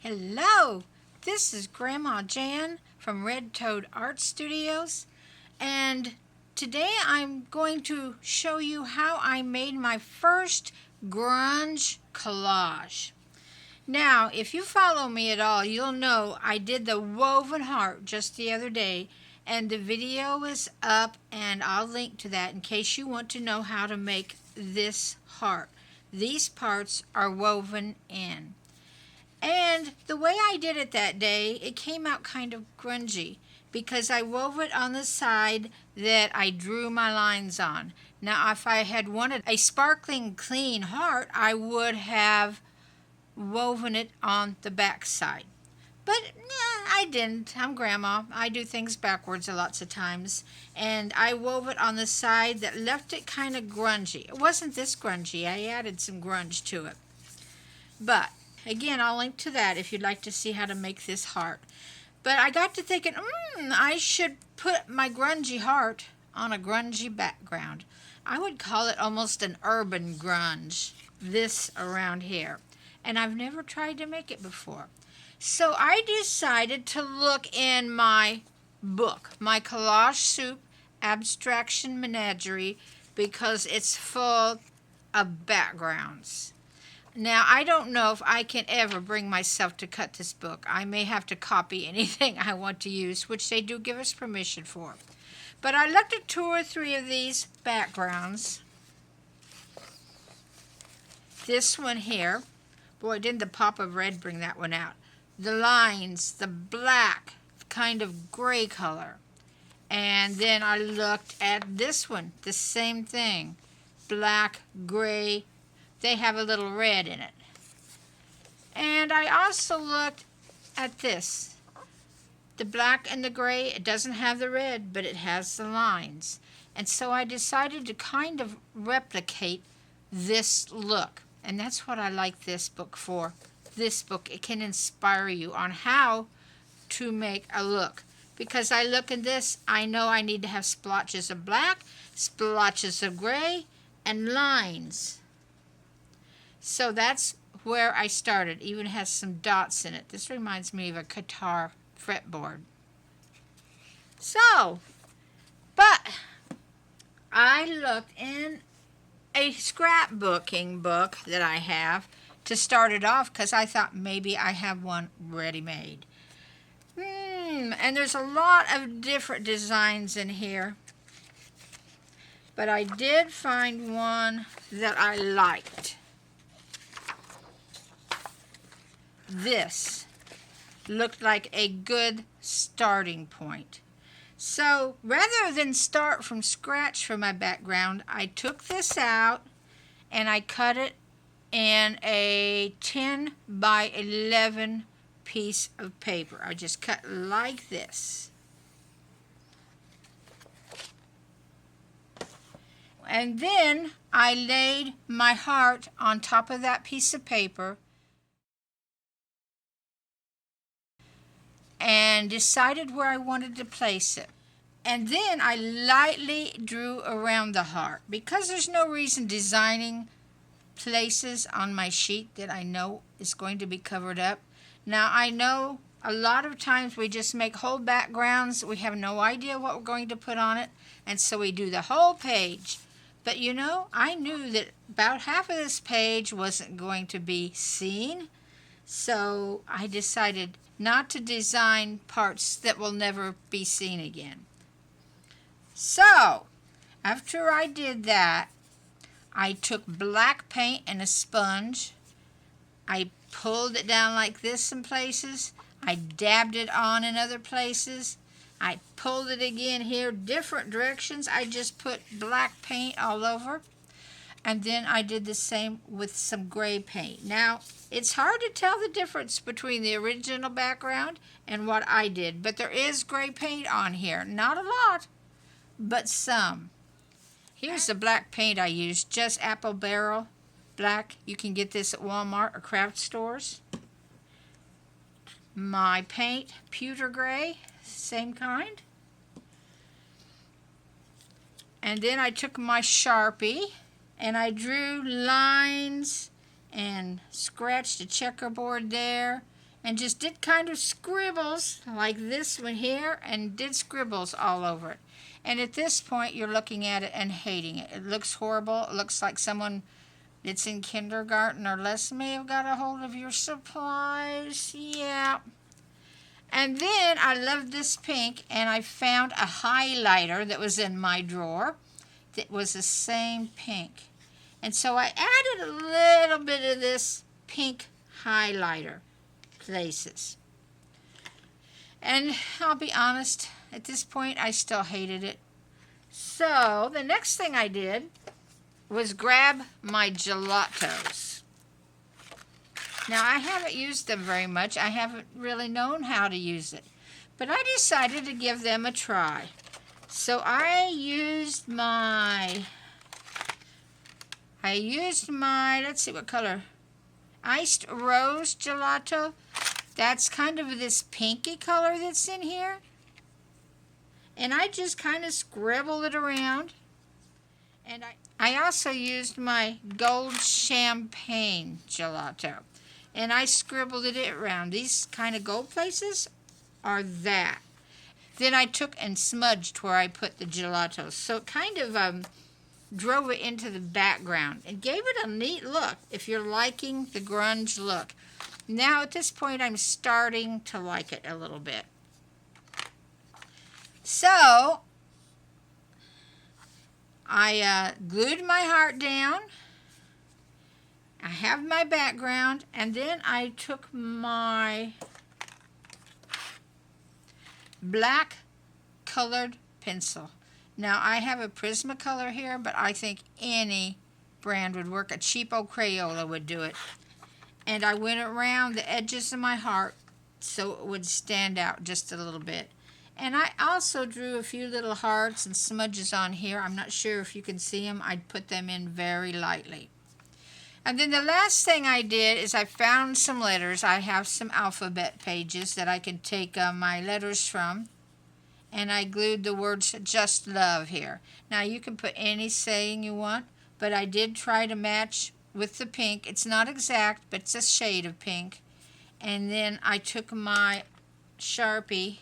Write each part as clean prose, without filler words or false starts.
Hello, this is Grandma Jan from Red Toad Art Studios, and today I'm going to show you how I made my first grunge collage. Now, if you follow me at all, you'll know I did the woven heart just the other day, and the video is up, and I'll link to that in case you want to know how to make this heart. These parts are woven in. And the way I did it that day, it came out kind of grungy because I wove it on the side that I drew my lines on. Now, if I had wanted a sparkling clean heart, I would have woven it on the back side. But I didn't. I'm Grandma. I do things backwards lots of times. And I wove it on the side that left it kind of grungy. It wasn't this grungy. I added some grunge to it. But again, I'll link to that if you'd like to see how to make this heart. But I got to thinking, I should put my grungy heart on a grungy background. I would call it almost an urban grunge, this around here. And I've never tried to make it before. So I decided to look in my book, my Collage Soup Abstraction Menagerie, because it's full of backgrounds. Now, I don't know if I can ever bring myself to cut this book. I may have to copy anything I want to use, which they do give us permission for. But I looked at 2 or 3 of these backgrounds. This one here. Boy, didn't the pop of red bring that one out. The lines, the black, kind of gray color. And then I looked at this one, the same thing. Black, gray. They have a little red in it. And I also looked at this. The black and the gray, it doesn't have the red, but it has the lines. And so I decided to kind of replicate this look. And that's what I like this book for. This book, it can inspire you on how to make a look. Because I look at this, I know I need to have splotches of black, splotches of gray, and lines. So that's where I started. Even has some dots in it. This reminds me of a guitar fretboard. But I looked in a scrapbooking book that I have to start it off because I thought maybe I have one ready-made. And there's a lot of different designs in here. But I did find one that I liked. This looked like a good starting point. So rather than start from scratch for my background, I took this out and I cut it in a 10 by 11 piece of paper. I just cut like this. And then I laid my heart on top of that piece of paper and decided where I wanted to place it. And then I lightly drew around the heart. Because there's no reason designing places on my sheet that I know is going to be covered up. Now, I know a lot of times we just make whole backgrounds. We have no idea what we're going to put on it. And so we do the whole page. But you know, I knew that about half of this page wasn't going to be seen. So I decided not to design parts that will never be seen again. So, after I did that, I took black paint and a sponge. I pulled it down like this in places. I dabbed it on in other places. I pulled it again here, different directions. I just put black paint all over. And then I did the same with some gray paint. Now, it's hard to tell the difference between the original background and what I did, but there is gray paint on here. Not a lot, but some. Here's the black paint I used, just apple barrel black. You can get this at Walmart or craft stores. My paint, pewter gray, same kind. And then I took my Sharpie and I drew lines and scratched a checkerboard there and just did kind of scribbles like this one here, and did scribbles all over it. And at this point, you're looking at it and hating it. It looks horrible. It looks like someone that's in kindergarten or less may have got a hold of your supplies. Yeah. And then I loved this pink, and I found a highlighter that was in my drawer that was the same pink. And so I added a little bit of this pink highlighter places. And I'll be honest, at this point I still hated it. So the next thing I did was grab my gelatos. Now I haven't used them very much. I haven't really known how to use it. But I decided to give them a try. So I used my, let's see what color, iced rose gelato. That's kind of this pinky color that's in here. And I just kind of scribbled it around. And I also used my gold champagne gelato. And I scribbled it around. These kind of gold places are that. Then I took and smudged where I put the gelatos. So it kind of drove it into the background and gave it a neat look if you're liking the grunge look. Now at this point I'm starting to like it a little bit. So I glued my heart down. I have my background, and then I took my black colored pencil. Now I have a Prismacolor here, but I think any brand would work. A cheapo Crayola would do it. And I went around the edges of my heart so it would stand out just a little bit. And I also drew a few little hearts and smudges on here. I'm not sure if you can see them. I put them in very lightly. And then the last thing I did is I found some letters. I have some alphabet pages that I can take my letters from. And I glued the words Just Love here. Now you can put any saying you want, but I did try to match with the pink. It's not exact, but it's a shade of pink. And then I took my Sharpie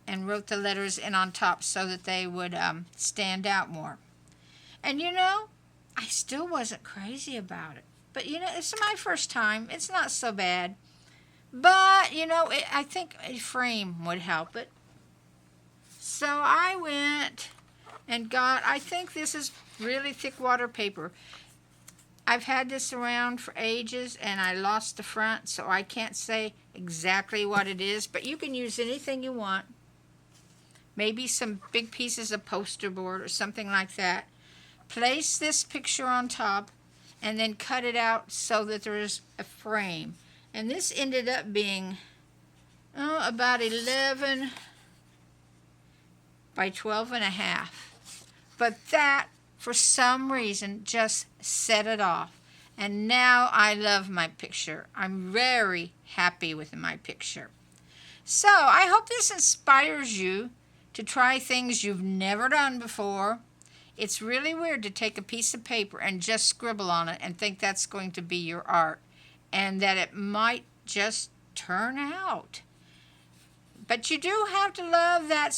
and wrote the letters in on top so that they would stand out more. And you know, I still wasn't crazy about it. But you know, it's my first time. It's not so bad. But, you know, I think a frame would help it. So I went and got, I think this is really thick water paper. I've had this around for ages and I lost the front, so I can't say exactly what it is, but you can use anything you want. Maybe some big pieces of poster board or something like that. Place this picture on top and then cut it out so that there's a frame. And this ended up being about 11 by 12 and a half. But that, for some reason, just set it off. And now I love my picture. I'm very happy with my picture. So I hope this inspires you to try things you've never done before. It's really weird to take a piece of paper and just scribble on it and think that's going to be your art, and that it might just turn out. But you do have to love that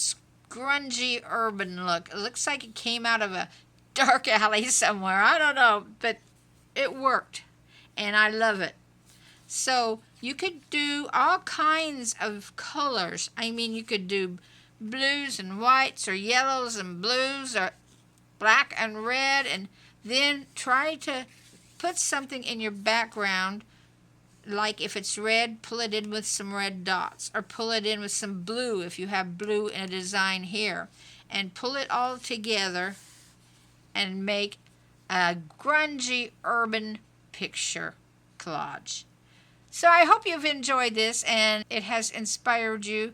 grungy urban look. It looks like it came out of a dark alley somewhere. I don't know, but it worked, and I love it. So you could do all kinds of colors. I mean, you could do blues and whites or yellows and blues or black and red, and then try to put something in your background. Like if it's red, pull it in with some red dots, or pull it in with some blue if you have blue in a design here, and pull it all together and make a grungy urban picture collage. So I hope you've enjoyed this and it has inspired you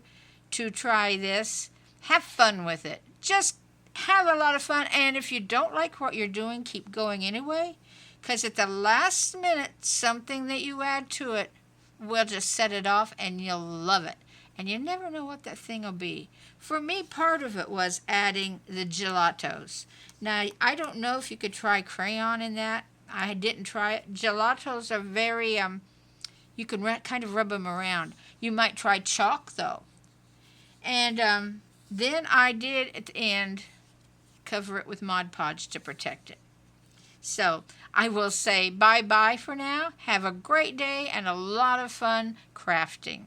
to try this. Have fun with it. Just have a lot of fun, and if you don't like what you're doing, keep going anyway, because at the last minute, something that you add to it will just set it off and you'll love it. And you never know what that thing will be. For me, part of it was adding the gelatos. Now, I don't know if you could try crayon in that. I didn't try it. Gelatos are very, You can kind of rub them around. You might try chalk though. And then I did at the end cover it with Mod Podge to protect it. So I will say bye-bye for now. Have a great day and a lot of fun crafting.